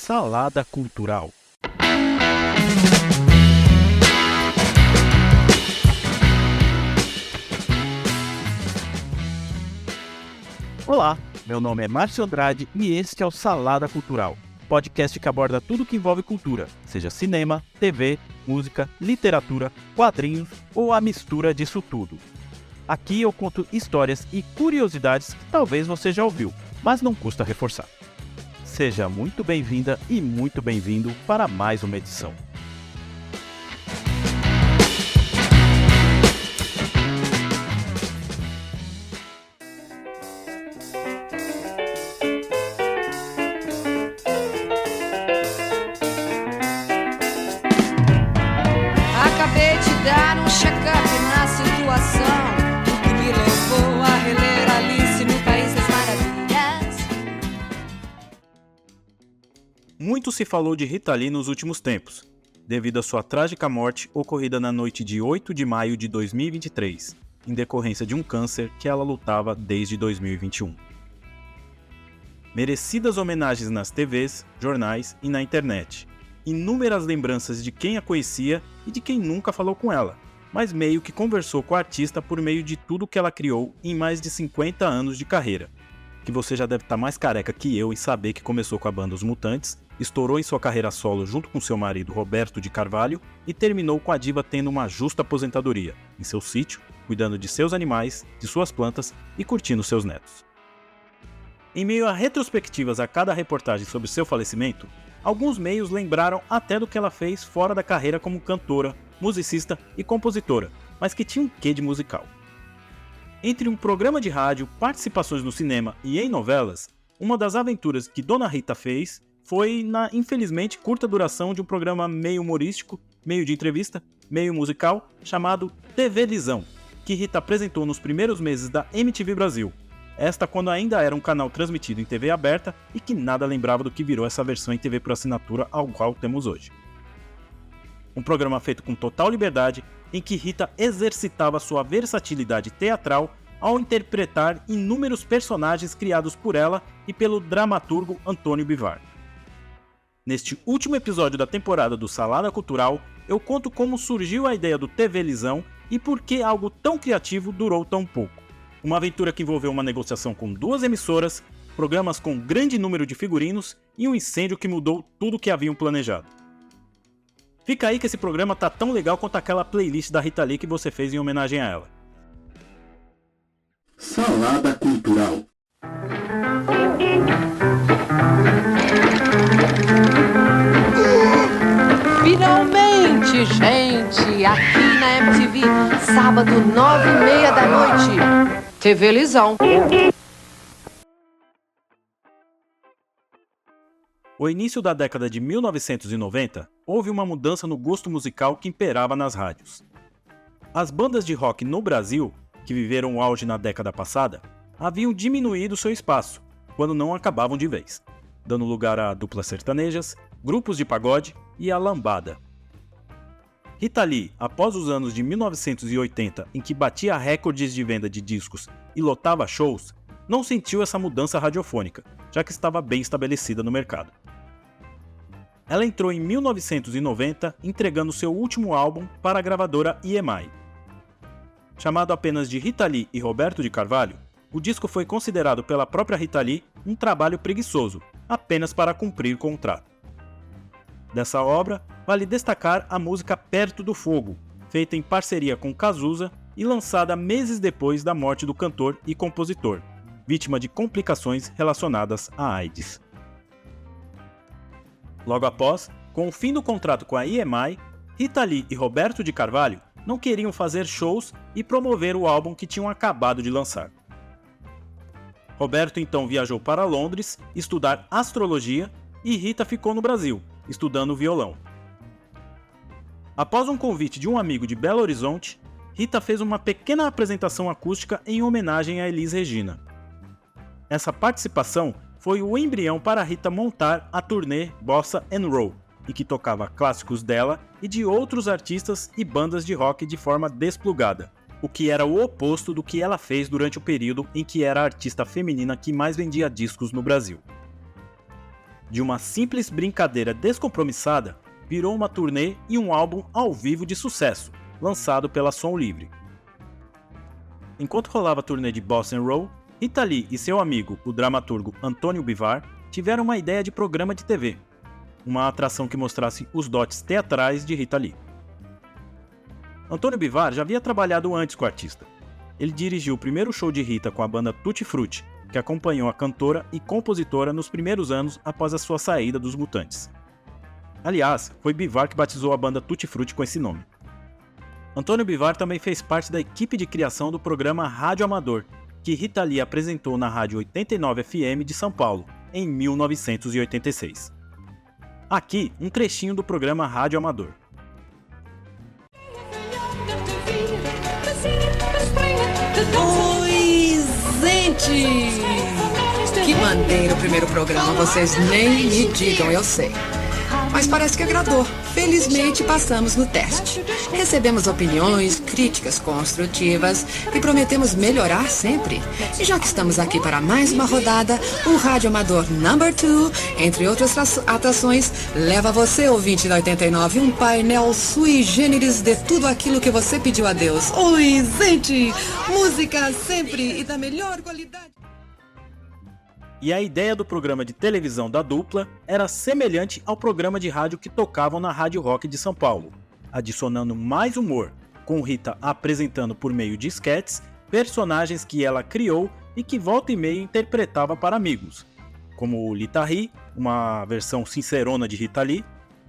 Salada Cultural. Olá, meu nome é Márcio Andrade e este é o Salada Cultural, podcast que aborda tudo que envolve cultura, seja cinema, TV, música, literatura, quadrinhos ou a mistura disso tudo. Aqui eu conto histórias e curiosidades que talvez você já ouviu, mas não custa reforçar. Seja muito bem-vinda e muito bem-vindo para mais uma edição. Acabei de dar um check-up na situação, o que me levou a reler Alice no País das Maravilhas. Muito se falou de Rita Lee nos últimos tempos, devido à sua trágica morte ocorrida na noite de 8 de maio de 2023, em decorrência de um câncer que ela lutava desde 2021. Merecidas homenagens nas TVs, jornais e na internet. Inúmeras lembranças de quem a conhecia e de quem nunca falou com ela, mas meio que conversou com a artista por meio de tudo que ela criou em mais de 50 anos de carreira. Que você já deve estar mais careca que eu em saber que começou com a banda Os Mutantes, estourou em sua carreira solo junto com seu marido Roberto de Carvalho e terminou com a diva tendo uma justa aposentadoria, em seu sítio, cuidando de seus animais, de suas plantas e curtindo seus netos. Em meio a retrospectivas a cada reportagem sobre seu falecimento, alguns meios lembraram até do que ela fez fora da carreira como cantora, musicista e compositora, mas que tinha um quê de musical. Entre um programa de rádio, participações no cinema e em novelas, uma das aventuras que Dona Rita fez foi na infelizmente curta duração de um programa meio humorístico, meio de entrevista, meio musical, chamado TV Lisão, que Rita apresentou nos primeiros meses da MTV Brasil. Esta quando ainda era um canal transmitido em TV aberta e que nada lembrava do que virou essa versão em TV por assinatura ao qual temos hoje. Um programa feito com total liberdade, em que Rita exercitava sua versatilidade teatral ao interpretar inúmeros personagens criados por ela e pelo dramaturgo Antônio Bivar. Neste último episódio da temporada do Salada Cultural, eu conto como surgiu a ideia do TV Lisão e por que algo tão criativo durou tão pouco. Uma aventura que envolveu uma negociação com 2 emissoras, programas com grande número de figurinos e um incêndio que mudou tudo o que haviam planejado. Fica aí que esse programa tá tão legal quanto aquela playlist da Rita Lee que você fez em homenagem a ela. Salada Cultural. Finalmente, gente, aqui na MTV, sábado 9h30 da noite, TV Lisão. O início da década de 1990, houve uma mudança no gosto musical que imperava nas rádios. As bandas de rock no Brasil, que viveram o auge na década passada, haviam diminuído seu espaço, quando não acabavam de vez, dando lugar a duplas sertanejas, grupos de pagode e a lambada. Rita Lee, após os anos de 1980 em que batia recordes de venda de discos e lotava shows, não sentiu essa mudança radiofônica, já que estava bem estabelecida no mercado. Ela entrou em 1990 entregando seu último álbum para a gravadora EMI. Chamado apenas de Rita Lee e Roberto de Carvalho, o disco foi considerado pela própria Rita Lee um trabalho preguiçoso, apenas para cumprir contrato. Dessa obra, vale destacar a música Perto do Fogo, feita em parceria com Cazuza e lançada meses depois da morte do cantor e compositor, vítima de complicações relacionadas à AIDS. Logo após, com o fim do contrato com a EMI, Rita Lee e Roberto de Carvalho não queriam fazer shows e promover o álbum que tinham acabado de lançar. Roberto então viajou para Londres estudar astrologia e Rita ficou no Brasil, estudando violão. Após um convite de um amigo de Belo Horizonte, Rita fez uma pequena apresentação acústica em homenagem a Elis Regina. Essa participação foi o embrião para Rita montar a turnê Bossa & Roll, e que tocava clássicos dela e de outros artistas e bandas de rock de forma desplugada, o que era o oposto do que ela fez durante o período em que era a artista feminina que mais vendia discos no Brasil. De uma simples brincadeira descompromissada, virou uma turnê e um álbum ao vivo de sucesso, lançado pela Som Livre. Enquanto rolava a turnê de Bossa Roll, Rita Lee e seu amigo, o dramaturgo Antônio Bivar, tiveram uma ideia de programa de TV, uma atração que mostrasse os dotes teatrais de Rita Lee. Antônio Bivar já havia trabalhado antes com o artista. Ele dirigiu o primeiro show de Rita com a banda Tutti Frutti, que acompanhou a cantora e compositora nos primeiros anos após a sua saída dos Mutantes. Aliás, foi Bivar que batizou a banda Tutti Frutti com esse nome. Antônio Bivar também fez parte da equipe de criação do programa Rádio Amador, que Rita Lee apresentou na Rádio 89 FM de São Paulo, em 1986. Aqui, um trechinho do programa Rádio Amador. Oi, gente! Que maneiro o primeiro programa, vocês nem me digam, eu sei. Mas parece que agradou. Felizmente passamos no teste. Recebemos opiniões, críticas construtivas e prometemos melhorar sempre. E já que estamos aqui para mais uma rodada, o Rádio Amador Number 2, entre outras atrações, leva você, ouvinte da 89, um painel sui generis de tudo aquilo que você pediu a Deus. Oi, gente! Música sempre e da melhor qualidade. E a ideia do programa de televisão da dupla era semelhante ao programa de rádio que tocavam na Rádio Rock de São Paulo, adicionando mais humor, com Rita apresentando por meio de sketches personagens que ela criou e que volta e meia interpretava para amigos, como Lita Ri, uma versão sincerona de Rita Lee,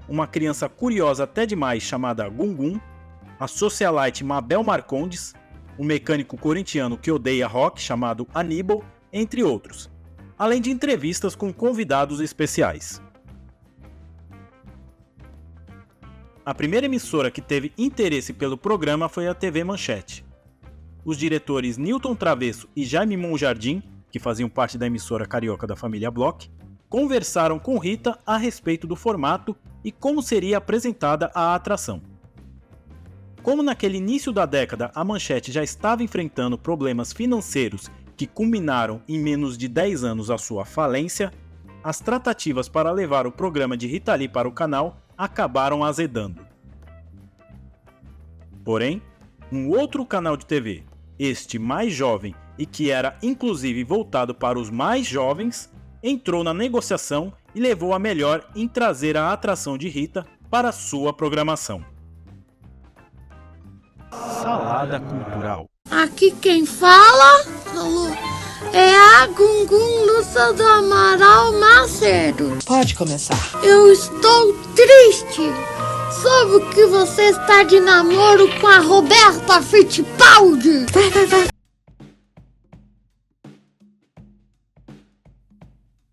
uma criança curiosa até demais chamada Gungun, a socialite Mabel Marcondes, um mecânico corintiano que odeia rock chamado Aníbal, entre outros, além de entrevistas com convidados especiais. A primeira emissora que teve interesse pelo programa foi a TV Manchete. Os diretores Newton Travesso e Jaime Monjardim, que faziam parte da emissora carioca da família Bloch, conversaram com Rita a respeito do formato e como seria apresentada a atração. Como naquele início da década a Manchete já estava enfrentando problemas financeiros que culminaram em menos de 10 anos a sua falência, as tratativas para levar o programa de Rita Lee para o canal acabaram azedando. Porém, um outro canal de TV, este mais jovem e que era inclusive voltado para os mais jovens, entrou na negociação e levou a melhor em trazer a atração de Rita para sua programação. Salada Cultural. Aqui quem fala é a Gungun Lúcia do Amaral Macedo. Pode começar. Eu estou triste. Soube que você está de namoro com a Roberta Fittipaldi. Vai.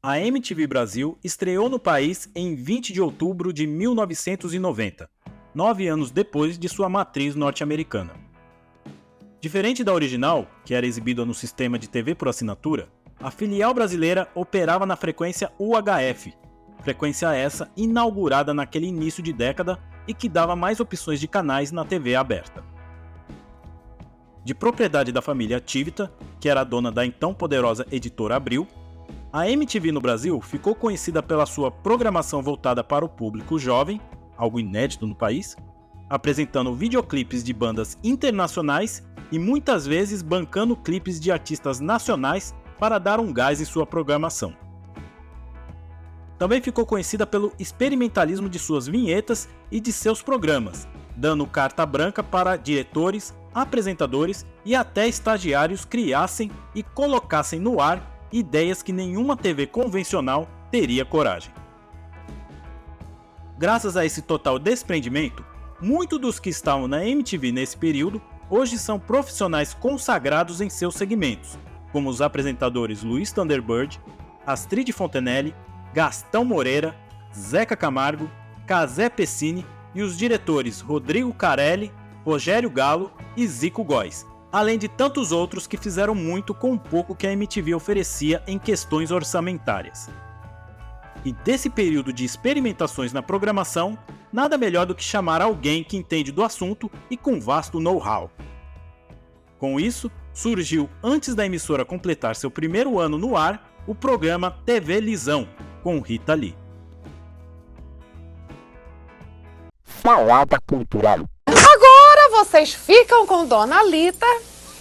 A MTV Brasil estreou no país em 20 de outubro de 1990, 9 anos depois de sua matriz norte-americana. Diferente da original, que era exibida no sistema de TV por assinatura, a filial brasileira operava na frequência UHF, frequência essa inaugurada naquele início de década e que dava mais opções de canais na TV aberta. De propriedade da família Tivita, que era a dona da então poderosa editora Abril, a MTV no Brasil ficou conhecida pela sua programação voltada para o público jovem, algo inédito no país, apresentando videoclipes de bandas internacionais e muitas vezes bancando clipes de artistas nacionais para dar um gás em sua programação. Também ficou conhecida pelo experimentalismo de suas vinhetas e de seus programas, dando carta branca para diretores, apresentadores e até estagiários criassem e colocassem no ar ideias que nenhuma TV convencional teria coragem. Graças a esse total desprendimento, muitos dos que estavam na MTV nesse período hoje são profissionais consagrados em seus segmentos, como os apresentadores Luiz Thunderbird, Astrid Fontenelle, Gastão Moreira, Zeca Camargo, Cazé Pessini e os diretores Rodrigo Carelli, Rogério Galo e Zico Góes, além de tantos outros que fizeram muito com o pouco que a MTV oferecia em questões orçamentárias. E desse período de experimentações na programação, nada melhor do que chamar alguém que entende do assunto e com vasto know-how. Com isso, surgiu, antes da emissora completar seu primeiro ano no ar, o programa TV Lisão, com Rita Lee. Salada cultural. Agora vocês ficam com Dona Lita,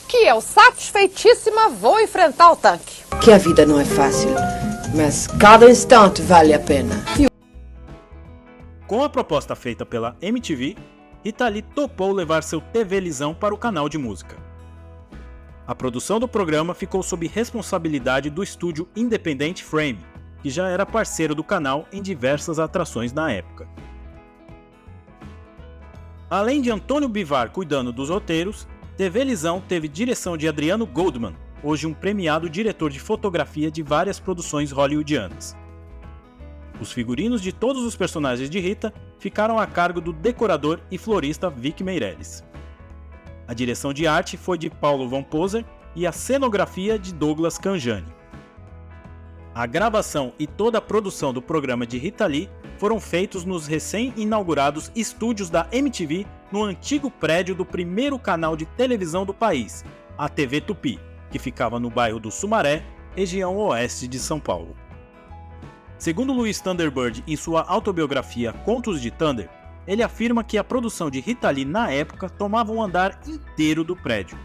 que eu, satisfeitíssima, vou enfrentar o tanque. Que a vida não é fácil, mas cada instante vale a pena. Com a proposta feita pela MTV, Rita Lee topou levar seu TV-lisão para o canal de música. A produção do programa ficou sob responsabilidade do estúdio independente Frame, que já era parceiro do canal em diversas atrações na época. Além de Antônio Bivar cuidando dos roteiros, TV Lisão teve direção de Adriano Goldman, hoje um premiado diretor de fotografia de várias produções hollywoodianas. Os figurinos de todos os personagens de Rita ficaram a cargo do decorador e florista Vic Meireles. A direção de arte foi de Paulo Von Poser e a cenografia de Douglas Canjani. A gravação e toda a produção do programa de Rita Lee foram feitos nos recém-inaugurados estúdios da MTV no antigo prédio do primeiro canal de televisão do país, a TV Tupi, que ficava no bairro do Sumaré, região oeste de São Paulo. Segundo Louis Thunderbird em sua autobiografia Contos de Thunder, ele afirma que a produção de Rita Lee na época tomava um andar inteiro do prédio.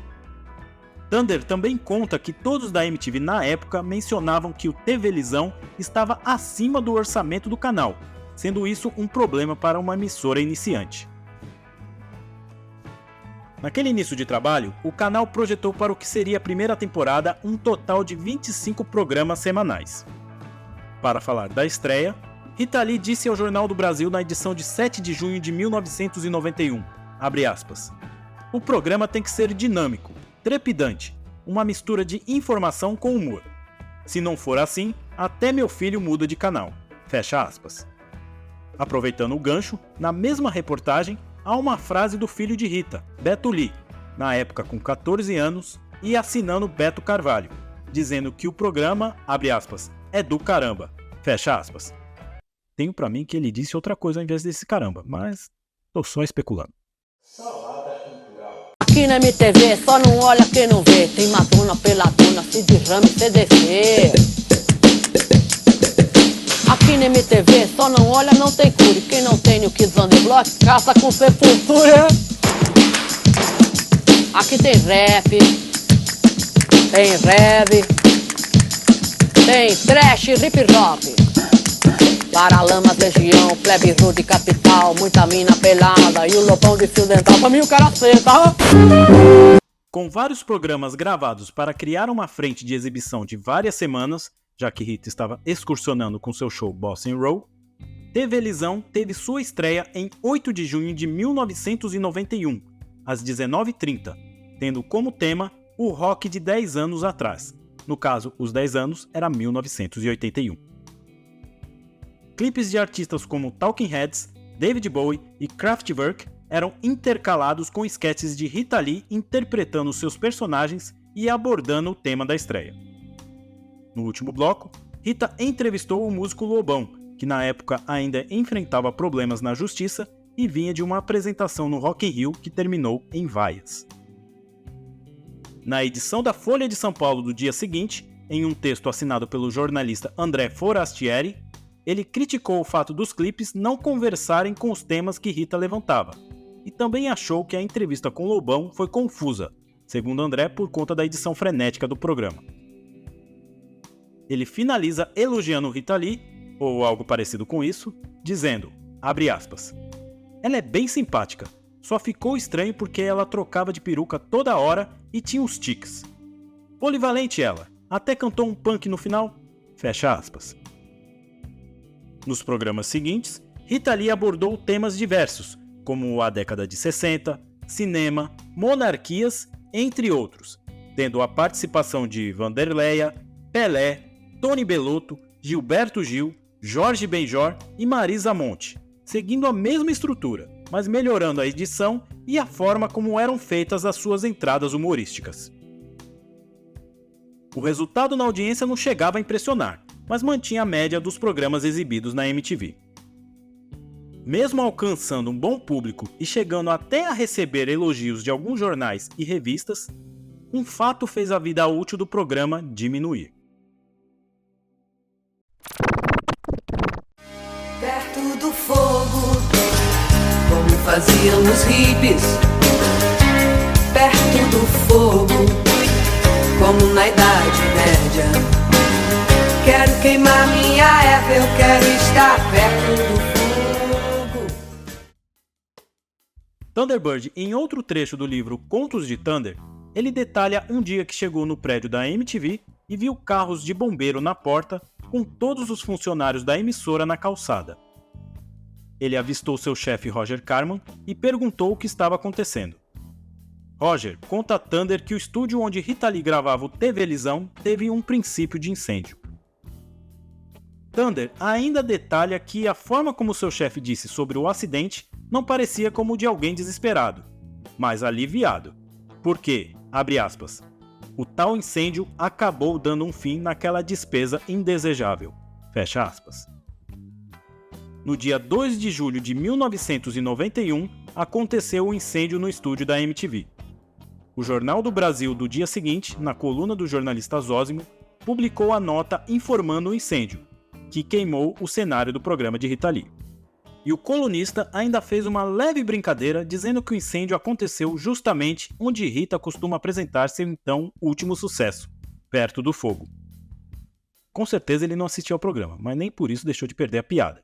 Thunder também conta que todos da MTV na época mencionavam que o TV Lisão estava acima do orçamento do canal, sendo isso um problema para uma emissora iniciante. Naquele início de trabalho, o canal projetou para o que seria a primeira temporada um total de 25 programas semanais. Para falar da estreia, Rita Lee disse ao Jornal do Brasil na edição de 7 de junho de 1991, abre aspas, "O programa tem que ser dinâmico, trepidante, uma mistura de informação com humor. Se não for assim, até meu filho muda de canal." Fecha aspas. Aproveitando o gancho, na mesma reportagem, há uma frase do filho de Rita, Beto Lee, na época com 14 anos, e assinando Beto Carvalho, dizendo que o programa, abre aspas, "é do caramba." Fecha aspas. Tenho pra mim que ele disse outra coisa ao invés desse caramba, mas tô só especulando. Aqui na MTV só não olha quem não vê. Tem matona, peladona, se derrame, CDC. Aqui na MTV só não olha, não tem cure. Quem não tem o Kids on the Block, caça com sepultura. Aqui tem rap, tem rap, tem trash, hip hop. Paralamas, região, plebe rude, capital, muita mina pelada e o lobão de fio dental, pra mim o cara senta. Com vários programas gravados para criar uma frente de exibição de várias semanas, já que Rita estava excursionando com seu show Boss and Roll, TV Lisão teve sua estreia em 8 de junho de 1991, às 19h30, tendo como tema o rock de 10 anos atrás. No caso, os 10 anos era 1981. Clipes de artistas como Talking Heads, David Bowie e Kraftwerk eram intercalados com sketches de Rita Lee interpretando seus personagens e abordando o tema da estreia. No último bloco, Rita entrevistou o músico Lobão, que na época ainda enfrentava problemas na justiça e vinha de uma apresentação no Rock in Rio que terminou em vaias. Na edição da Folha de São Paulo do dia seguinte, em um texto assinado pelo jornalista André Forastieri, ele criticou o fato dos clipes não conversarem com os temas que Rita levantava, e também achou que a entrevista com Lobão foi confusa, segundo André, por conta da edição frenética do programa. Ele finaliza elogiando Rita Lee, ou algo parecido com isso, dizendo, abre aspas, "Ela é bem simpática, só ficou estranho porque ela trocava de peruca toda hora e tinha uns tiques. Polivalente ela, até cantou um punk no final." Fecha aspas. Nos programas seguintes, Rita Lee abordou temas diversos, como a década de 60, cinema, monarquias, entre outros, tendo a participação de Vanderleia, Pelé, Tony Bellotto, Gilberto Gil, Jorge Benjor e Marisa Monte, seguindo a mesma estrutura, mas melhorando a edição e a forma como eram feitas as suas entradas humorísticas. O resultado na audiência não chegava a impressionar, mas mantinha a média dos programas exibidos na MTV. Mesmo alcançando um bom público e chegando até a receber elogios de alguns jornais e revistas, um fato fez a vida útil do programa diminuir. perto do fogo, como faziam os hippies. Perto do fogo, como na Idade Média. Quero queimar minha erva, eu quero estar perto do fogo. Thunderbird, em outro trecho do livro Contos de Thunder, ele detalha um dia que chegou no prédio da MTV e viu carros de bombeiro na porta com todos os funcionários da emissora na calçada. Ele avistou seu chefe Roger Carman e perguntou o que estava acontecendo. Roger conta a Thunder que o estúdio onde Rita Lee gravava o TV-lisão teve um princípio de incêndio. Thunder ainda detalha que a forma como seu chefe disse sobre o acidente não parecia como de alguém desesperado, mas aliviado, porque, abre aspas, o tal incêndio acabou dando um fim naquela despesa indesejável, fecha aspas. No dia 2 de julho de 1991, aconteceu o incêndio no estúdio da MTV. O Jornal do Brasil, do dia seguinte, na coluna do jornalista Zósimo, publicou a nota informando o incêndio, que queimou o cenário do programa de Rita Lee. E o colunista ainda fez uma leve brincadeira dizendo que o incêndio aconteceu justamente onde Rita costuma apresentar seu então último sucesso, perto do fogo. Com certeza ele não assistiu ao programa, mas nem por isso deixou de perder a piada.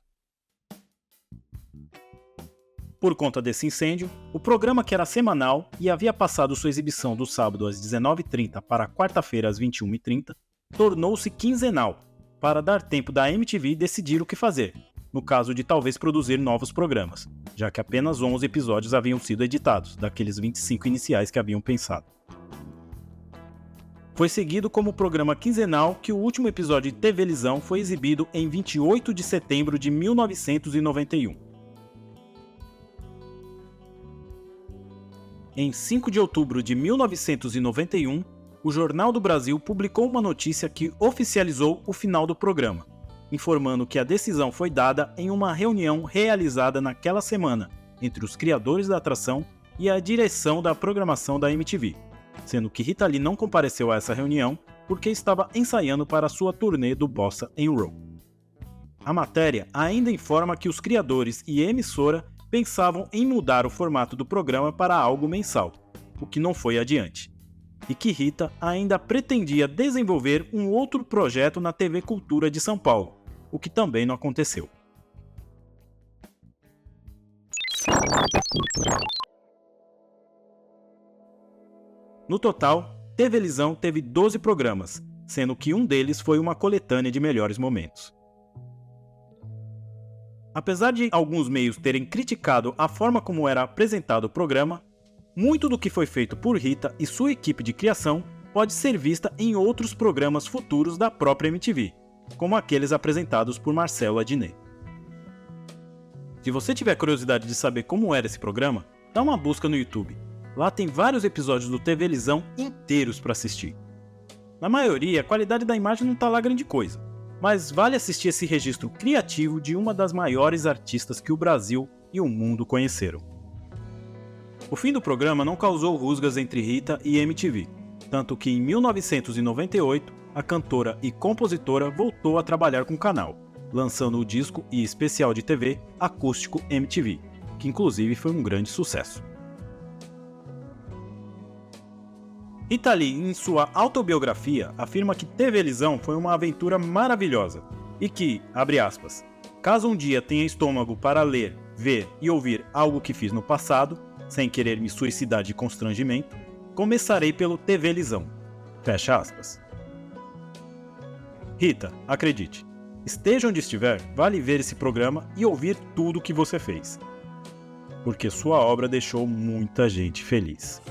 Por conta desse incêndio, o programa, que era semanal e havia passado sua exibição do sábado às 19h30 para quarta-feira às 21h30, tornou-se quinzenal, para dar tempo da MTV decidir o que fazer, no caso de talvez produzir novos programas, já que apenas 11 episódios haviam sido editados, daqueles 25 iniciais que haviam pensado. Foi seguido como programa quinzenal que o último episódio de TV-lisão foi exibido em 28 de setembro de 1991. Em 5 de outubro de 1991, o Jornal do Brasil publicou uma notícia que oficializou o final do programa, informando que a decisão foi dada em uma reunião realizada naquela semana entre os criadores da atração e a direção da programação da MTV, sendo que Rita Lee não compareceu a essa reunião porque estava ensaiando para sua turnê do Bossa & Roll. A matéria ainda informa que os criadores e a emissora pensavam em mudar o formato do programa para algo mensal, o que não foi adiante, e que Rita ainda pretendia desenvolver um outro projeto na TV Cultura de São Paulo, o que também não aconteceu. No total, TV-lisão teve 12 programas, sendo que um deles foi uma coletânea de melhores momentos. Apesar de alguns meios terem criticado a forma como era apresentado o programa, muito do que foi feito por Rita e sua equipe de criação pode ser vista em outros programas futuros da própria MTV, como aqueles apresentados por Marcelo Adnet. Se você tiver curiosidade de saber como era esse programa, dá uma busca no YouTube. Lá tem vários episódios do TV-lisão inteiros para assistir. Na maioria, a qualidade da imagem não tá lá grande coisa, mas vale assistir esse registro criativo de uma das maiores artistas que o Brasil e o mundo conheceram. O fim do programa não causou rusgas entre Rita e MTV, tanto que em 1998 a cantora e compositora voltou a trabalhar com o canal, lançando o disco e especial de TV Acústico MTV, que inclusive foi um grande sucesso. Rita Lee, em sua autobiografia, afirma que TV-lisão foi uma aventura maravilhosa e que, abre aspas, caso um dia tenha estômago para ler, ver e ouvir algo que fiz no passado, sem querer me suicidar de constrangimento, começarei pelo TV-lisão, fecha aspas. Rita, acredite, esteja onde estiver, vale ver esse programa e ouvir tudo o que você fez, porque sua obra deixou muita gente feliz.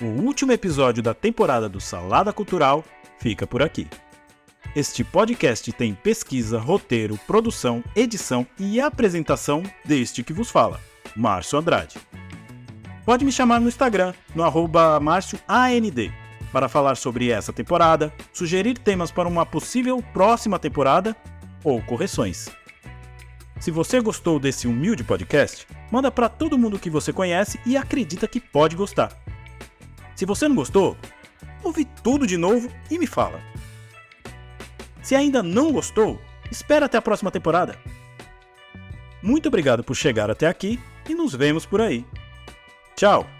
O último episódio da temporada do Salada Cultural fica por aqui. Este podcast tem pesquisa, roteiro, produção, edição e apresentação deste que vos fala, Márcio Andrade. Pode me chamar no Instagram, no @MárcioAND, para falar sobre essa temporada, sugerir temas para uma possível próxima temporada ou correções. Se você gostou desse humilde podcast, manda para todo mundo que você conhece e acredita que pode gostar. Se você não gostou, ouve tudo de novo e me fala. Se ainda não gostou, espera até a próxima temporada. Muito obrigado por chegar até aqui e nos vemos por aí. Tchau!